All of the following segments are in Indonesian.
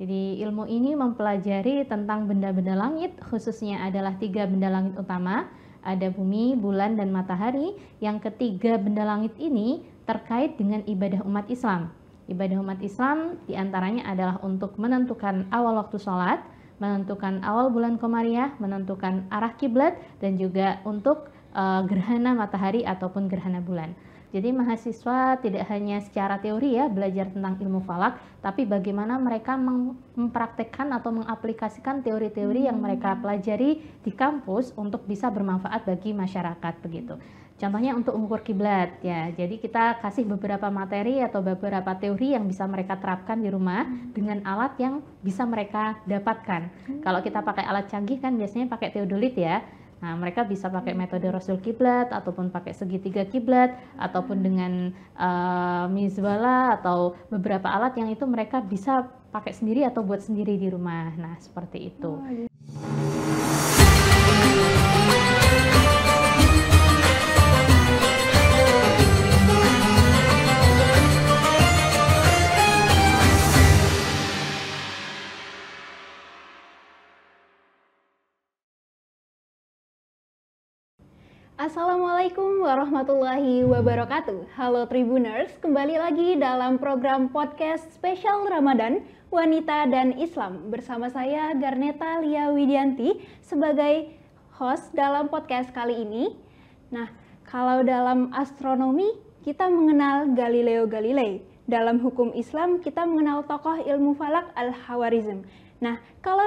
Jadi ilmu ini mempelajari tentang benda-benda langit, khususnya adalah 3 benda langit utama, ada bumi, bulan, dan matahari. Yang ketiga benda langit ini terkait dengan ibadah umat Islam. Ibadah umat Islam diantaranya adalah untuk menentukan awal waktu sholat, menentukan awal bulan Komariah, menentukan arah kiblat, dan juga untuk gerhana matahari ataupun gerhana bulan. Jadi mahasiswa tidak hanya secara teori ya belajar tentang ilmu falak, tapi bagaimana mereka mempraktekkan atau mengaplikasikan teori-teori yang mereka pelajari di kampus untuk bisa bermanfaat bagi masyarakat begitu. Contohnya untuk mengukur kiblat ya. Jadi kita kasih beberapa materi atau beberapa teori yang bisa mereka terapkan di rumah dengan alat yang bisa mereka dapatkan. Kalau kita pakai alat canggih kan biasanya pakai teodolit ya. Nah, mereka bisa pakai metode rasul kiblat ataupun pakai segitiga kiblat ataupun dengan mizwala atau beberapa alat yang itu mereka bisa pakai sendiri atau buat sendiri di rumah. Nah, seperti itu. Assalamualaikum warahmatullahi wabarakatuh. Halo Tribuners, kembali lagi dalam program podcast spesial Ramadan Wanita dan Islam bersama saya Garneta Lia Widianti sebagai host dalam podcast kali ini. Nah, kalau dalam astronomi kita mengenal Galileo Galilei. Dalam hukum Islam kita mengenal tokoh ilmu falak Al-Khawarizm. Nah, kalau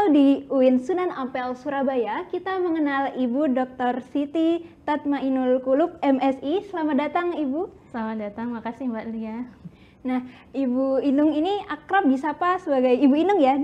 di UIN Sunan Ampel Surabaya, kita mengenal Ibu Dr. Siti Tatmainul Qulub, MSI. Selamat datang, Ibu. Selamat datang, makasih Mbak Lia. Nah, Ibu Inung ini akrab disapa sebagai Ibu Inung ya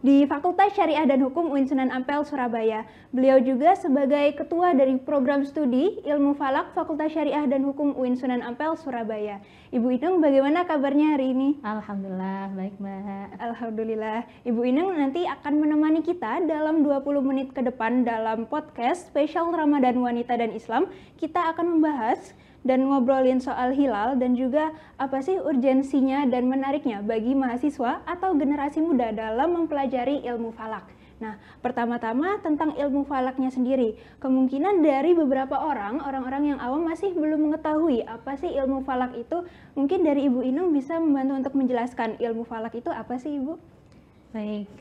di Fakultas Syariah dan Hukum UIN Sunan Ampel Surabaya. Beliau juga sebagai ketua dari program studi Ilmu Falak Fakultas Syariah dan Hukum UIN Sunan Ampel Surabaya. Ibu Inung, bagaimana kabarnya hari ini? Alhamdulillah, baik Mbak. Alhamdulillah. Ibu Inung nanti akan menemani kita dalam 20 menit ke depan dalam podcast spesial Ramadan Wanita dan Islam. Kita akan membahas dan ngobrolin soal hilal dan juga apa sih urgensinya dan menariknya bagi mahasiswa atau generasi muda dalam mempelajari ilmu falak. Nah, pertama-tama tentang ilmu falaknya sendiri. Kemungkinan dari beberapa orang-orang yang awam masih belum mengetahui apa sih ilmu falak itu. Mungkin dari Ibu Inung bisa membantu untuk menjelaskan ilmu falak itu apa sih, Ibu? Baik,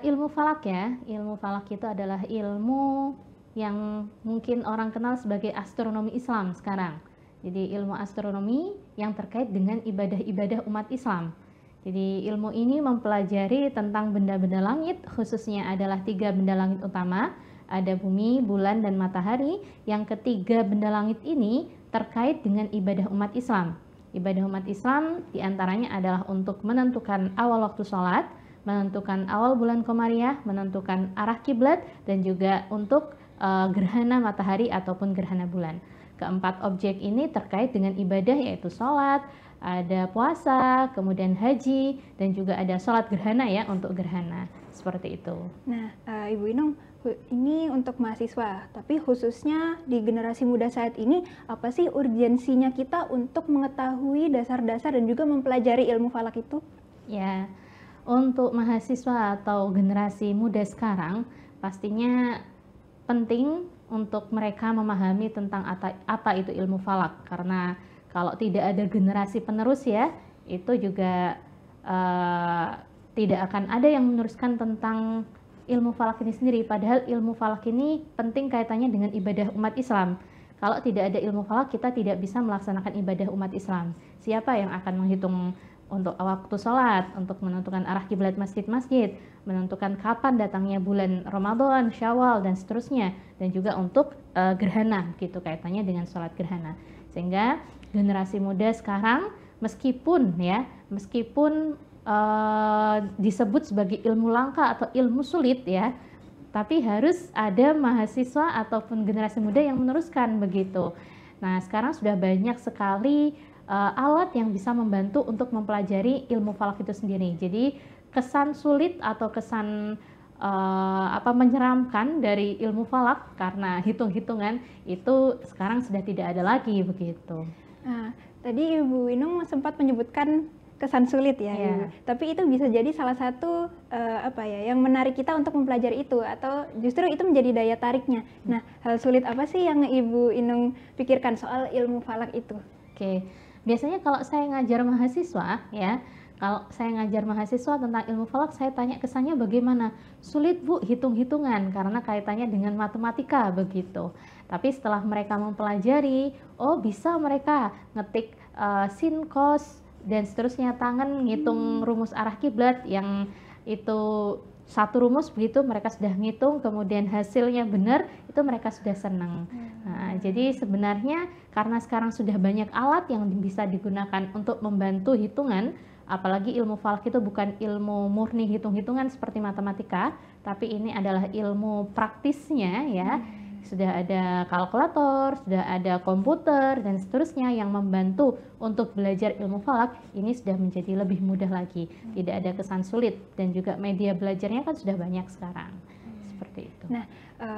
ilmu falak ya. Ilmu falak itu adalah ilmu yang mungkin orang kenal sebagai astronomi Islam sekarang. Jadi ilmu astronomi yang terkait dengan ibadah-ibadah umat Islam. Jadi ilmu ini mempelajari tentang benda-benda langit, khususnya adalah 3 benda langit utama, ada bumi, bulan, dan matahari. Yang ketiga benda langit ini terkait dengan ibadah umat Islam. Ibadah umat Islam diantaranya adalah untuk menentukan awal waktu sholat, menentukan awal bulan Komariah, menentukan arah kiblat, dan juga untuk gerhana matahari ataupun gerhana bulan. Keempat objek ini terkait dengan ibadah yaitu sholat, ada puasa, kemudian haji, dan juga ada sholat gerhana ya untuk gerhana. Seperti itu. Nah, Ibu Inung, ini untuk mahasiswa, tapi khususnya di generasi muda saat ini, apa sih urgensinya kita untuk mengetahui dasar-dasar dan juga mempelajari ilmu falak itu? Ya, untuk mahasiswa atau generasi muda sekarang, pastinya penting untuk mereka memahami tentang apa itu ilmu falak, karena kalau tidak ada generasi penerus ya, itu juga tidak akan ada yang meneruskan tentang ilmu falak ini sendiri. Padahal ilmu falak ini penting kaitannya dengan ibadah umat Islam. Kalau tidak ada ilmu falak, kita tidak bisa melaksanakan ibadah umat Islam. Siapa yang akan menghitung untuk waktu sholat, untuk menentukan arah kiblat masjid-masjid, menentukan kapan datangnya bulan Ramadan, Syawal, dan seterusnya, dan juga untuk gerhana, gitu kaitannya dengan sholat gerhana. Sehingga generasi muda sekarang, meskipun disebut sebagai ilmu langka atau ilmu sulit ya, tapi harus ada mahasiswa ataupun generasi muda yang meneruskan begitu. Nah, sekarang sudah banyak sekali alat yang bisa membantu untuk mempelajari ilmu falak itu sendiri. Jadi kesan sulit atau kesan menyeramkan dari ilmu falak karena hitung-hitungan itu sekarang sudah tidak ada lagi begitu. Nah, tadi Ibu Inung sempat menyebutkan kesan sulit ya, Iya. Ibu. Tapi itu bisa jadi salah satu yang menarik kita untuk mempelajari itu, atau justru itu menjadi daya tariknya. Nah, hal sulit apa sih yang Ibu Inung pikirkan soal ilmu falak itu? Oke, biasanya kalau saya ngajar mahasiswa ya, kalau saya ngajar mahasiswa tentang ilmu falak, saya tanya kesannya bagaimana? Sulit Bu, hitung-hitungan karena kaitannya dengan matematika begitu. Tapi setelah mereka mempelajari, oh bisa mereka ngetik sin, cos, dan seterusnya, tangan ngitung rumus arah kiblat yang itu satu rumus begitu mereka sudah ngitung, kemudian hasilnya benar, itu mereka sudah senang. Nah, jadi sebenarnya karena sekarang sudah banyak alat yang bisa digunakan untuk membantu hitungan, apalagi ilmu falak itu bukan ilmu murni hitung-hitungan seperti matematika, tapi ini adalah ilmu praktisnya ya. Sudah ada kalkulator, sudah ada komputer, dan seterusnya yang membantu untuk belajar ilmu falak, ini sudah menjadi lebih mudah lagi. Tidak ada kesan sulit, dan juga media belajarnya kan sudah banyak sekarang. Seperti itu. Nah,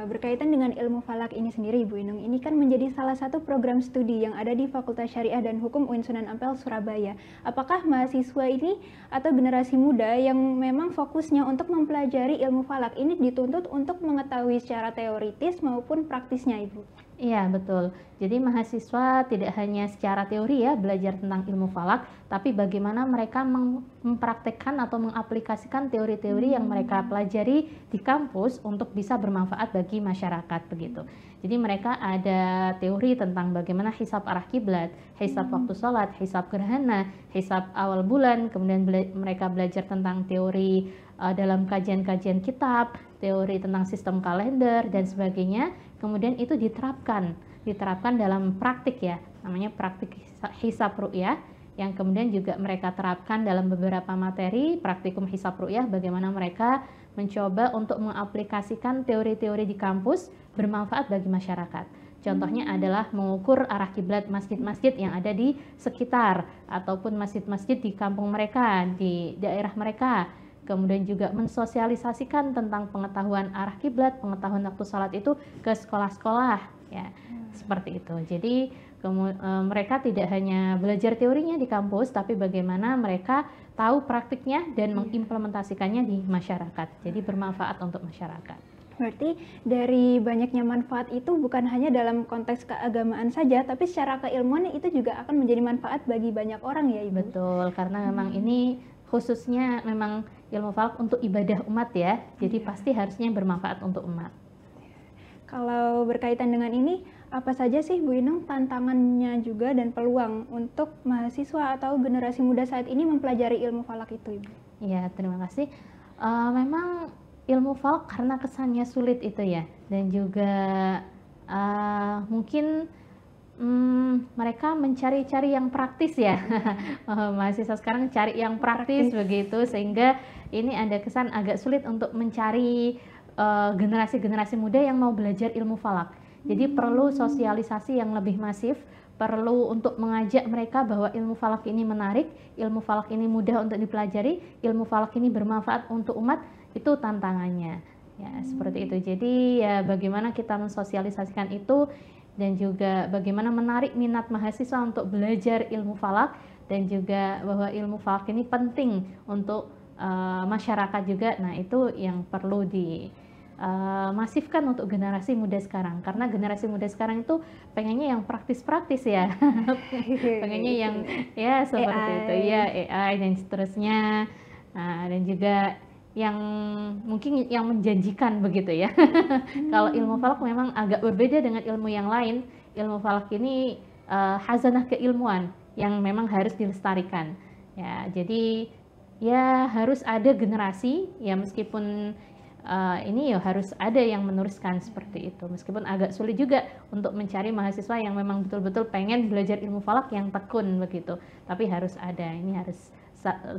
berkaitan dengan ilmu falak ini sendiri, Ibu Inung, ini kan menjadi salah satu program studi yang ada di Fakultas Syariah dan Hukum UIN Sunan Ampel, Surabaya. Apakah mahasiswa ini atau generasi muda yang memang fokusnya untuk mempelajari ilmu falak ini dituntut untuk mengetahui secara teoritis maupun praktisnya, Ibu? Iya, betul. Jadi mahasiswa tidak hanya secara teori ya belajar tentang ilmu falak, tapi bagaimana mereka mempraktekkan atau mengaplikasikan teori-teori yang mereka pelajari di kampus untuk bisa bermanfaat bagi masyarakat begitu. Jadi mereka ada teori tentang bagaimana hisab arah kiblat, hisab waktu sholat, hisab gerhana, hisab awal bulan, kemudian mereka belajar tentang teori dalam kajian-kajian kitab, teori tentang sistem kalender dan sebagainya. Kemudian itu diterapkan dalam praktik ya, namanya praktik hisab ru'yah, yang kemudian juga mereka terapkan dalam beberapa materi praktikum hisab ru'yah, bagaimana mereka mencoba untuk mengaplikasikan teori-teori di kampus bermanfaat bagi masyarakat. Contohnya adalah mengukur arah kiblat masjid-masjid yang ada di sekitar ataupun masjid-masjid di kampung mereka, di daerah mereka. Kemudian juga mensosialisasikan tentang pengetahuan arah kiblat, pengetahuan waktu sholat itu ke sekolah-sekolah ya. Seperti itu. Jadi mereka tidak hanya belajar teorinya di kampus, tapi bagaimana mereka tahu praktiknya dan mengimplementasikannya di masyarakat. Jadi bermanfaat untuk masyarakat. Berarti dari banyaknya manfaat itu bukan hanya dalam konteks keagamaan saja, tapi secara keilmuan itu juga akan menjadi manfaat bagi banyak orang ya, Ibu? Betul, karena memang ini khususnya memang ilmu falak untuk ibadah umat ya, jadi pasti harusnya bermanfaat untuk umat. Kalau berkaitan dengan ini, apa saja sih Bu Inung tantangannya juga dan peluang untuk mahasiswa atau generasi muda saat ini mempelajari ilmu falak itu, Ibu? Ya, terima kasih. Memang ilmu falak karena kesannya sulit itu ya, dan juga mungkin mereka mencari-cari yang praktis ya. Mahasiswa sekarang cari yang praktis begitu, sehingga ini ada kesan agak sulit untuk mencari generasi-generasi muda yang mau belajar ilmu falak. Jadi perlu sosialisasi yang lebih masif, perlu untuk mengajak mereka bahwa ilmu falak ini menarik, ilmu falak ini mudah untuk dipelajari, ilmu falak ini bermanfaat untuk umat, itu tantangannya. Ya, seperti itu. Jadi ya bagaimana kita mensosialisasikan itu, dan juga bagaimana menarik minat mahasiswa untuk belajar ilmu falak, dan juga bahwa ilmu falak ini penting untuk masyarakat juga. Nah, itu yang perlu dimasifkan untuk generasi muda sekarang, karena generasi muda sekarang itu pengennya yang praktis-praktis ya. Pengennya yang ya seperti AI. itu ya, AI dan seterusnya. Nah, dan juga yang mungkin yang menjanjikan begitu ya. Kalau ilmu falak memang agak berbeda dengan ilmu yang lain. Ilmu falak ini khazanah keilmuan yang memang harus dilestarikan. Ya, jadi ya harus ada generasi ya, meskipun ini ya harus ada yang meneruskan seperti itu. Meskipun agak sulit juga untuk mencari mahasiswa yang memang betul-betul pengen belajar ilmu falak yang tekun begitu. Tapi harus ada, ini harus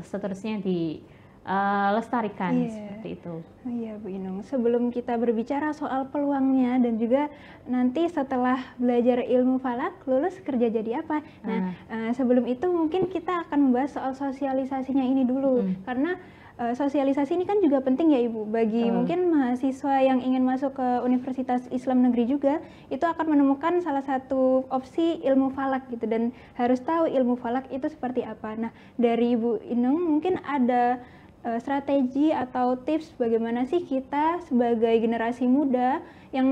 seterusnya dilestarikan seperti itu. Iya Bu Inung, sebelum kita berbicara soal peluangnya dan juga nanti setelah belajar ilmu falak lulus kerja jadi apa. Nah, sebelum itu mungkin kita akan membahas soal sosialisasinya ini dulu, karena sosialisasi ini kan juga penting ya Ibu, bagi mungkin mahasiswa yang ingin masuk ke Universitas Islam Negeri juga, itu akan menemukan salah satu opsi ilmu falak gitu, dan harus tahu ilmu falak itu seperti apa. Nah, dari Ibu Inung mungkin ada strategi atau tips bagaimana sih kita sebagai generasi muda yang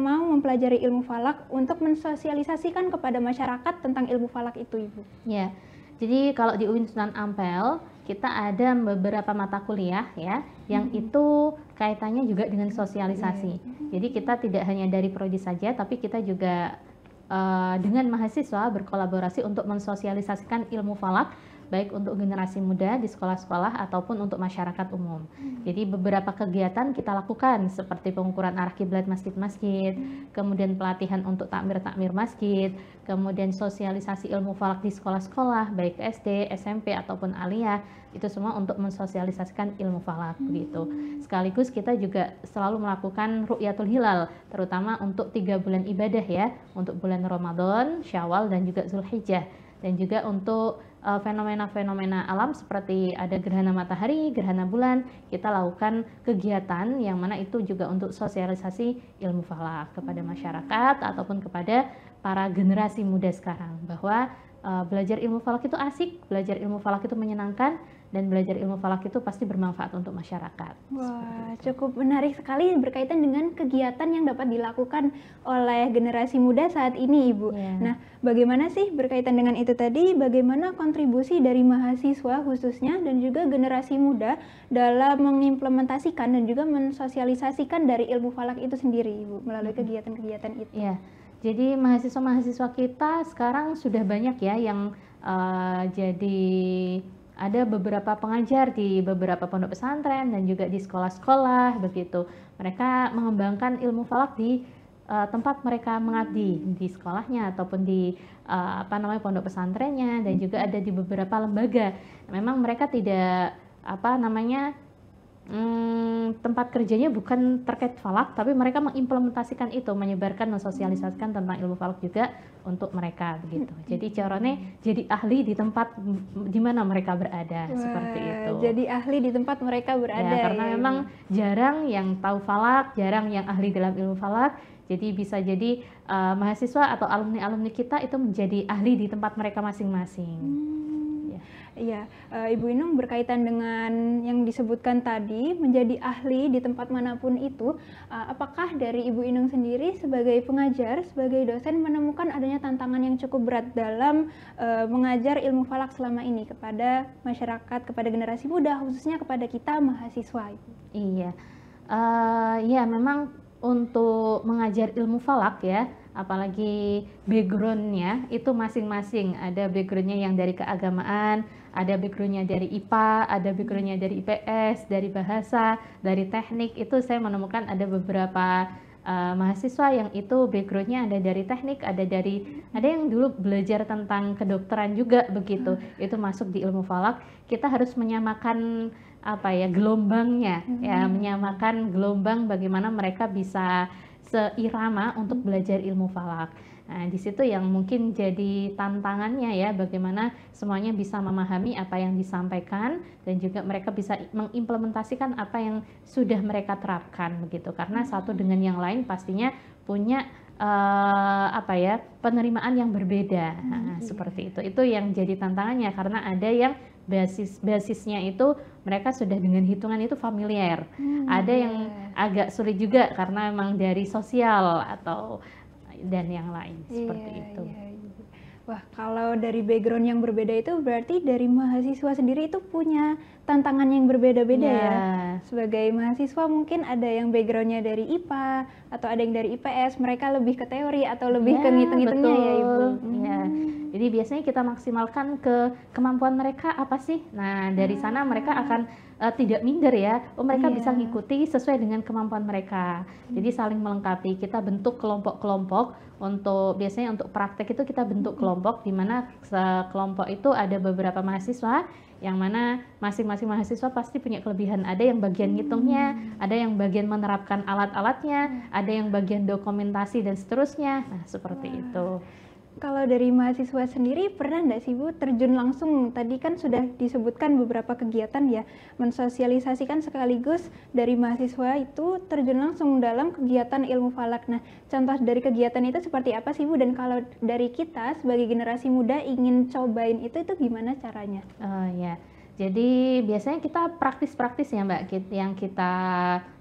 mau mempelajari ilmu falak untuk mensosialisasikan kepada masyarakat tentang ilmu falak itu, Ibu? Ya, jadi kalau di UIN Sunan Ampel kita ada beberapa mata kuliah ya, yang itu kaitannya juga dengan sosialisasi. Jadi kita tidak hanya dari prodi saja, tapi kita juga dengan mahasiswa berkolaborasi untuk mensosialisasikan ilmu falak, baik untuk generasi muda di sekolah-sekolah ataupun untuk masyarakat umum. Jadi beberapa kegiatan kita lakukan seperti pengukuran arah kiblat masjid-masjid, kemudian pelatihan untuk takmir-takmir masjid, kemudian sosialisasi ilmu falak di sekolah-sekolah baik SD, SMP ataupun aliyah, itu semua untuk mensosialisasikan ilmu falak begitu. Sekaligus kita juga selalu melakukan ru'yatul hilal, terutama untuk 3 bulan ibadah ya, untuk bulan Ramadan, Syawal dan juga Zulhijjah, dan juga untuk fenomena-fenomena alam seperti ada gerhana matahari, gerhana bulan, kita lakukan kegiatan yang mana itu juga untuk sosialisasi ilmu falak kepada masyarakat ataupun kepada para generasi muda sekarang, bahwa belajar ilmu falak itu asik, belajar ilmu falak itu menyenangkan, dan belajar ilmu falak itu pasti bermanfaat untuk masyarakat. Wah, cukup menarik sekali berkaitan dengan kegiatan yang dapat dilakukan oleh generasi muda saat ini, Ibu. Yeah. Nah, bagaimana sih berkaitan dengan itu tadi, bagaimana kontribusi dari mahasiswa khususnya dan juga generasi muda dalam mengimplementasikan dan juga mensosialisasikan dari ilmu falak itu sendiri, Ibu, melalui kegiatan-kegiatan itu? Yeah. Jadi mahasiswa-mahasiswa kita sekarang sudah banyak ya yang jadi ada beberapa pengajar di beberapa pondok pesantren dan juga di sekolah-sekolah begitu. Mereka mengembangkan ilmu falak di tempat mereka mengabdi, di sekolahnya ataupun di pondok pesantrennya, dan juga ada di beberapa lembaga. Memang mereka tidak tempat kerjanya bukan terkait falak, tapi mereka mengimplementasikan itu, menyebarkan, mensosialisasikan tentang ilmu falak juga untuk mereka begitu. Jadi caranya jadi ahli di tempat di mana mereka berada. Wah, seperti itu. Jadi ahli di tempat mereka berada. Ya, karena memang jarang yang tahu falak, jarang yang ahli dalam ilmu falak. Jadi bisa jadi mahasiswa atau alumni-alumni kita itu menjadi ahli di tempat mereka masing-masing. Iya, Ibu Inung berkaitan dengan yang disebutkan tadi, menjadi ahli di tempat manapun itu, apakah dari Ibu Inung sendiri sebagai pengajar, sebagai dosen menemukan adanya tantangan yang cukup berat dalam mengajar ilmu falak selama ini kepada masyarakat, kepada generasi muda, khususnya kepada kita mahasiswa? Iya, ya memang untuk mengajar ilmu falak ya, apalagi backgroundnya itu masing-masing, ada backgroundnya yang dari keagamaan, ada backgroundnya dari IPA, ada backgroundnya dari IPS, dari bahasa, dari teknik. Itu saya menemukan ada beberapa mahasiswa yang itu backgroundnya ada dari teknik, ada yang dulu belajar tentang kedokteran juga begitu, itu masuk di ilmu falak. Kita harus menyamakan gelombangnya, ya, menyamakan gelombang bagaimana mereka bisa seirama untuk belajar ilmu falak. Nah, di situ yang mungkin jadi tantangannya ya, bagaimana semuanya bisa memahami apa yang disampaikan dan juga mereka bisa mengimplementasikan apa yang sudah mereka terapkan begitu. Karena satu dengan yang lain pastinya punya penerimaan yang berbeda. Seperti itu. Itu yang jadi tantangannya, karena ada yang basisnya itu mereka sudah dengan hitungan itu familiar. Ada yang agak sulit juga karena memang dari sosial atau dan yang lain seperti itu. Wah, kalau dari background yang berbeda itu berarti dari mahasiswa sendiri itu punya tantangan yang berbeda-beda ya. Sebagai mahasiswa mungkin ada yang backgroundnya dari IPA atau ada yang dari IPS, mereka lebih ke teori atau lebih ke ngitung-ngitungnya ya Ibu. Jadi biasanya kita maksimalkan ke kemampuan mereka apa sih. Nah, dari sana mereka akan tidak minder ya. Mereka bisa ngikuti sesuai dengan kemampuan mereka. Jadi saling melengkapi. Kita bentuk kelompok-kelompok biasanya untuk praktek itu kita bentuk kelompok, di mana kelompok itu ada beberapa mahasiswa yang mana masing-masing mahasiswa pasti punya kelebihan. Ada yang bagian ngitungnya, ada yang bagian menerapkan alat-alatnya, ada yang bagian dokumentasi dan seterusnya. Nah, seperti itu. Kalau dari mahasiswa sendiri pernah nggak sih Bu terjun langsung, tadi kan sudah disebutkan beberapa kegiatan ya, mensosialisasikan sekaligus dari mahasiswa itu terjun langsung dalam kegiatan ilmu falak. Nah, contoh dari kegiatan itu seperti apa sih Bu? Dan kalau dari kita sebagai generasi muda ingin cobain itu gimana caranya? Ya, jadi biasanya kita praktis-praktis ya Mbak, yang kita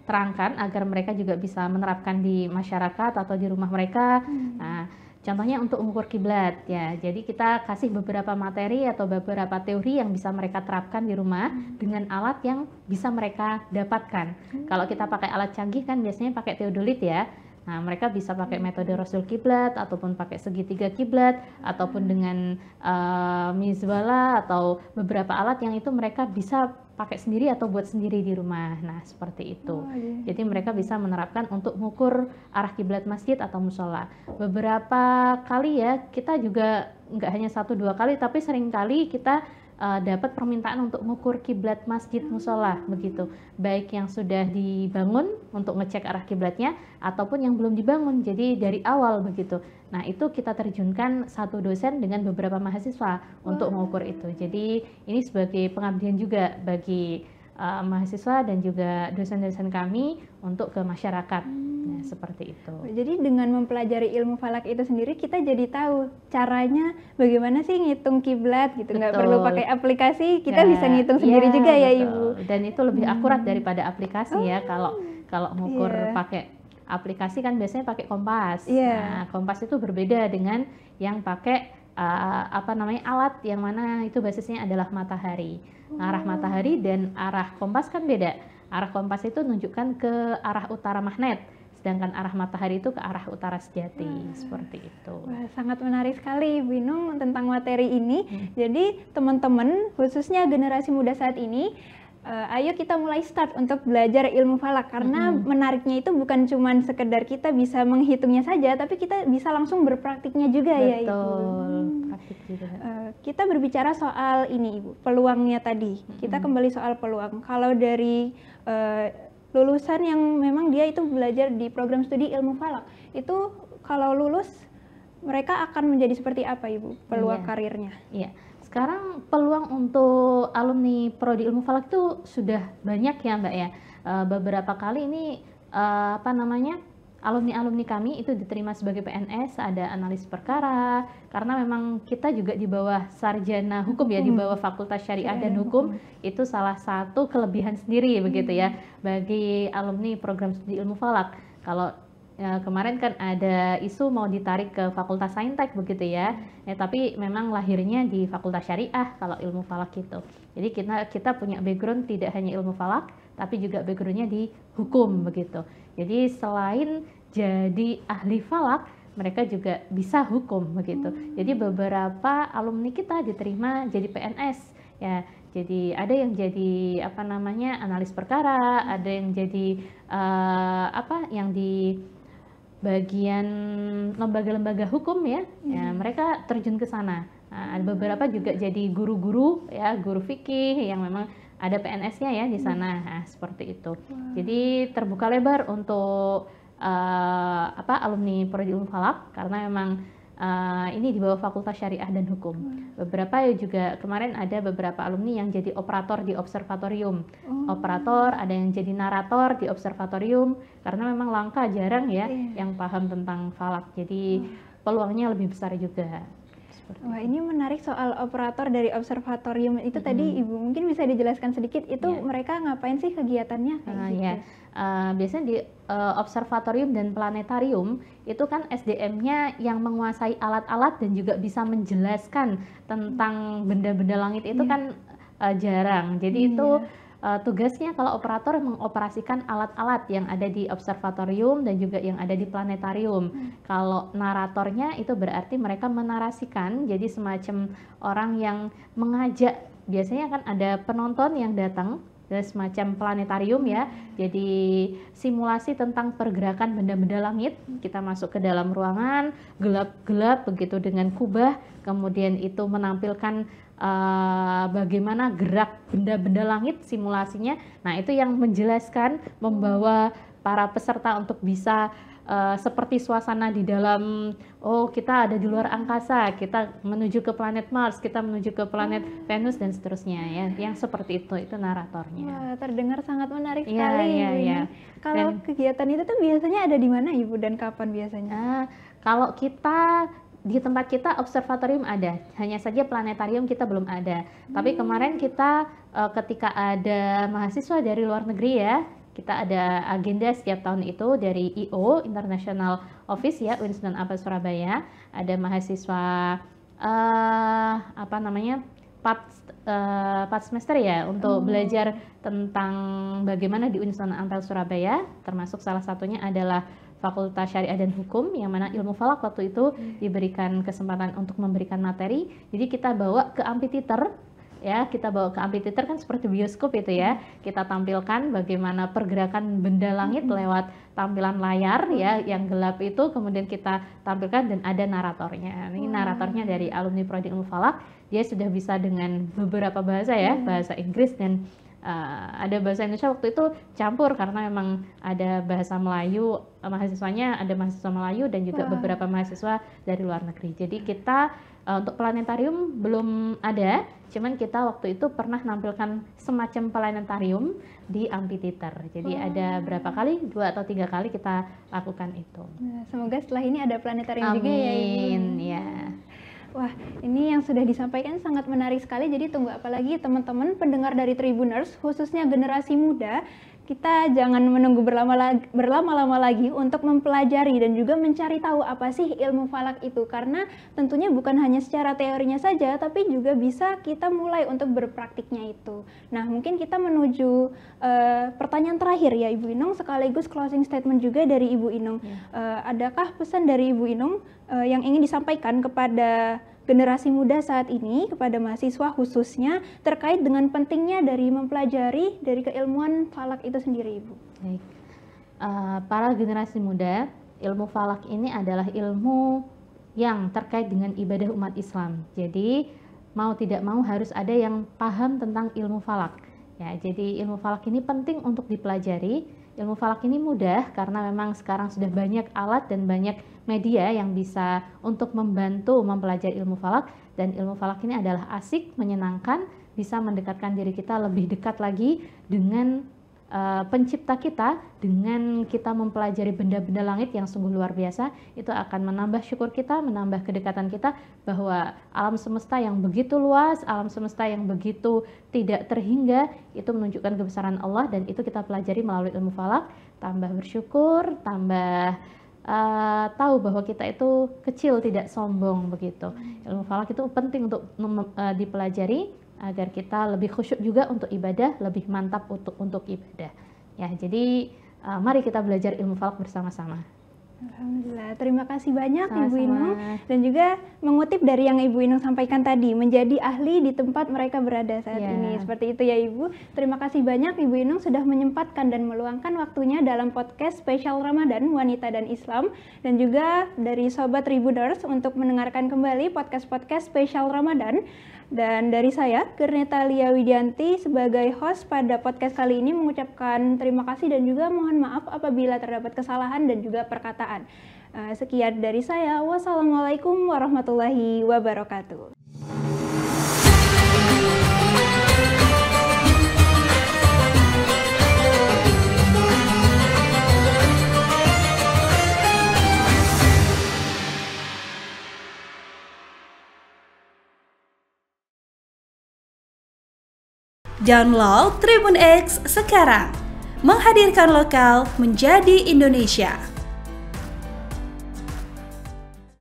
terangkan agar mereka juga bisa menerapkan di masyarakat atau di rumah mereka. Nah, contohnya untuk mengukur kiblat ya. Jadi kita kasih beberapa materi atau beberapa teori yang bisa mereka terapkan di rumah dengan alat yang bisa mereka dapatkan. Kalau kita pakai alat canggih kan biasanya pakai teodolit ya. Nah, mereka bisa pakai metode rasul kiblat ataupun pakai segitiga kiblat ataupun dengan mizwala atau beberapa alat yang itu mereka bisa pakai sendiri atau buat sendiri di rumah. Nah, seperti itu. Jadi mereka bisa menerapkan untuk mengukur arah kiblat masjid atau musola. Beberapa kali ya, kita juga nggak hanya 1-2 kali, tapi sering kali kita dapat permintaan untuk mengukur kiblat masjid musola begitu, baik yang sudah dibangun untuk ngecek arah kiblatnya ataupun yang belum dibangun, jadi dari awal begitu. Nah, itu kita terjunkan satu dosen dengan beberapa mahasiswa untuk mengukur itu. Jadi ini sebagai pengabdian juga bagi mahasiswa dan juga dosen-dosen kami untuk ke masyarakat. Nah, seperti itu. Jadi dengan mempelajari ilmu falak itu sendiri kita jadi tahu caranya bagaimana sih ngitung kiblat gitu. Nggak perlu pakai aplikasi, kita bisa ngitung sendiri juga ya Ibu. Dan itu lebih akurat daripada aplikasi ya. Kalau mengukur pakai aplikasi kan biasanya pakai kompas. Nah, kompas itu berbeda dengan yang pakai alat yang mana itu basisnya adalah matahari. Arah matahari dan arah kompas kan beda. Arah kompas itu menunjukkan ke arah utara magnet, sedangkan arah matahari itu ke arah utara sejati. Seperti itu. Wah, sangat menarik sekali Ibu Inung tentang materi ini. Jadi teman-teman, khususnya generasi muda saat ini, ayo kita mulai start untuk belajar ilmu falak, karena menariknya itu bukan cuma sekedar kita bisa menghitungnya saja, tapi kita bisa langsung berpraktiknya juga. Betul, ya Ibu. Praktik juga. Kita berbicara soal ini Ibu, peluangnya tadi. Kita kembali soal peluang. Kalau dari lulusan yang memang dia itu belajar di program studi ilmu falak, itu kalau lulus mereka akan menjadi seperti apa Ibu peluang karirnya? Iya. Sekarang peluang untuk alumni prodi ilmu falak itu sudah banyak ya Mbak ya. Beberapa kali ini alumni kami itu diterima sebagai PNS, ada analis perkara, karena memang kita juga di bawah sarjana hukum ya, di bawah Fakultas Syariah dan Hukum. Itu salah satu kelebihan sendiri begitu ya bagi alumni program studi ilmu falak. Kalau kemarin kan ada isu mau ditarik ke Fakultas Saintek begitu ya. Tapi memang lahirnya di Fakultas Syariah kalau ilmu falak itu. Jadi kita punya background tidak hanya ilmu falak, tapi juga backgroundnya di hukum begitu. Jadi selain jadi ahli falak, mereka juga bisa hukum begitu. Jadi beberapa alumni kita diterima jadi PNS ya. Jadi ada yang jadi analis perkara, ada yang jadi yang di bagian lembaga-lembaga hukum ya, mereka terjun ke sana. Nah, ada beberapa juga jadi guru-guru ya, guru fikih yang memang ada PNS-nya ya di sana. Nah, seperti itu. Jadi terbuka lebar untuk alumni prodi ilmu falak, karena memang ini di bawah Fakultas Syariah dan Hukum. Beberapa juga kemarin ada beberapa alumni yang jadi operator di observatorium. Operator, ada yang jadi narator di observatorium, karena memang langka, jarang ya yang paham tentang falak. Jadi peluangnya lebih besar juga. Wah, ini menarik soal operator dari observatorium itu tadi Ibu mungkin bisa dijelaskan sedikit itu mereka ngapain sih kegiatannya kayak gitu? Biasanya di observatorium dan planetarium itu kan SDM-nya yang menguasai alat-alat dan juga bisa menjelaskan tentang benda-benda langit itu kan jarang. Jadi itu tugasnya kalau operator mengoperasikan alat-alat yang ada di observatorium dan juga yang ada di planetarium. Kalau naratornya itu berarti mereka menarasikan, jadi semacam orang yang mengajak. Biasanya kan ada penonton yang datang, dan semacam planetarium ya, jadi simulasi tentang pergerakan benda-benda langit. Kita masuk ke dalam ruangan gelap-gelap begitu dengan kubah, kemudian itu menampilkan bagaimana gerak benda-benda langit simulasinya. Nah, itu yang menjelaskan, membawa para peserta untuk bisa seperti suasana di dalam, oh kita ada di luar angkasa, kita menuju ke planet Mars, kita menuju ke planet Venus dan seterusnya ya, yang seperti itu naratornya. Wah, terdengar sangat menarik Iya, sekali iya, Ibu. iya. Kalau kegiatan itu tuh biasanya ada di mana Ibu dan kapan biasanya? Kalau kita di tempat kita observatorium ada, hanya saja planetarium kita belum ada. Tapi kemarin kita ketika ada mahasiswa dari luar negeri ya, kita ada agenda setiap tahun itu dari IO International Office ya, Winston Apple Surabaya. Ada mahasiswa apa namanya 4 semester ya untuk belajar tentang bagaimana di Winston Apple Surabaya, termasuk salah satunya adalah Fakultas Syariah dan Hukum, yang mana ilmu falak waktu itu diberikan kesempatan untuk memberikan materi. Jadi kita bawa ke amphitheater ya, kita bawa ke amphitheater kan seperti bioskop itu ya. Kita tampilkan bagaimana pergerakan benda langit lewat tampilan layar ya yang gelap itu, kemudian kita tampilkan dan ada naratornya. Ini naratornya dari alumni Prodi Ilmu Falak. Dia sudah bisa dengan beberapa bahasa ya, bahasa Inggris dan ada bahasa Indonesia waktu itu campur karena memang ada bahasa Melayu, mahasiswanya ada mahasiswa Melayu dan juga beberapa mahasiswa dari luar negeri. Jadi kita untuk planetarium belum ada, cuman kita waktu itu pernah nampilkan semacam planetarium di amphitheater. Jadi ada berapa kali, 2 atau 3 kali kita lakukan itu. Nah, semoga setelah ini ada planetarium juga ya Ibu. Amin ya. Wah, ini yang sudah disampaikan sangat menarik sekali. Jadi tunggu apa lagi teman-teman pendengar dari Tribuners, khususnya generasi muda, kita jangan menunggu berlama-lama lagi untuk mempelajari dan juga mencari tahu apa sih ilmu falak itu. Karena tentunya bukan hanya secara teorinya saja, tapi juga bisa kita mulai untuk berpraktiknya itu. Nah, mungkin kita menuju pertanyaan terakhir ya Ibu Inung, sekaligus closing statement juga dari Ibu Inung. Adakah pesan dari Ibu Inung yang ingin disampaikan kepada generasi muda saat ini, kepada mahasiswa khususnya, terkait dengan pentingnya dari mempelajari dari keilmuan falak itu sendiri, Ibu? Baik. Para generasi muda, ilmu falak ini adalah ilmu yang terkait dengan ibadah umat Islam. Jadi mau tidak mau harus ada yang paham tentang ilmu falak. Ya, jadi ilmu falak ini penting untuk dipelajari. Ilmu falak ini mudah karena memang sekarang sudah banyak alat dan banyak media yang bisa untuk membantu mempelajari ilmu falak, dan ilmu falak ini adalah asik, menyenangkan, bisa mendekatkan diri kita lebih dekat lagi dengan pencipta kita. Dengan kita mempelajari benda-benda langit yang sungguh luar biasa, itu akan menambah syukur kita, menambah kedekatan kita bahwa alam semesta yang begitu luas, alam semesta yang begitu tidak terhingga, itu menunjukkan kebesaran Allah, dan itu kita pelajari melalui ilmu falak. Tambah bersyukur, tambah tahu bahwa kita itu kecil, tidak sombong begitu. Ilmu falak itu penting untuk dipelajari agar kita lebih khusyuk juga untuk ibadah, lebih mantap untuk ibadah. Ya, jadi mari kita belajar ilmu falak bersama-sama. Alhamdulillah, terima kasih banyak Ibu Inung, dan juga mengutip dari yang Ibu Inung sampaikan tadi, menjadi ahli di tempat mereka berada saat ini. Seperti itu ya Ibu. Terima kasih banyak Ibu Inung sudah menyempatkan dan meluangkan waktunya dalam podcast spesial Ramadan Wanita dan Islam, dan juga dari Sobat Tribuners untuk mendengarkan kembali podcast-podcast spesial Ramadan. Dan dari saya, Gerneta Lia Widianti, sebagai host pada podcast kali ini mengucapkan terima kasih dan juga mohon maaf apabila terdapat kesalahan dan juga perkataan. Sekian dari saya, wassalamualaikum warahmatullahi wabarakatuh. Download Tribun X sekarang, menghadirkan lokal menjadi Indonesia.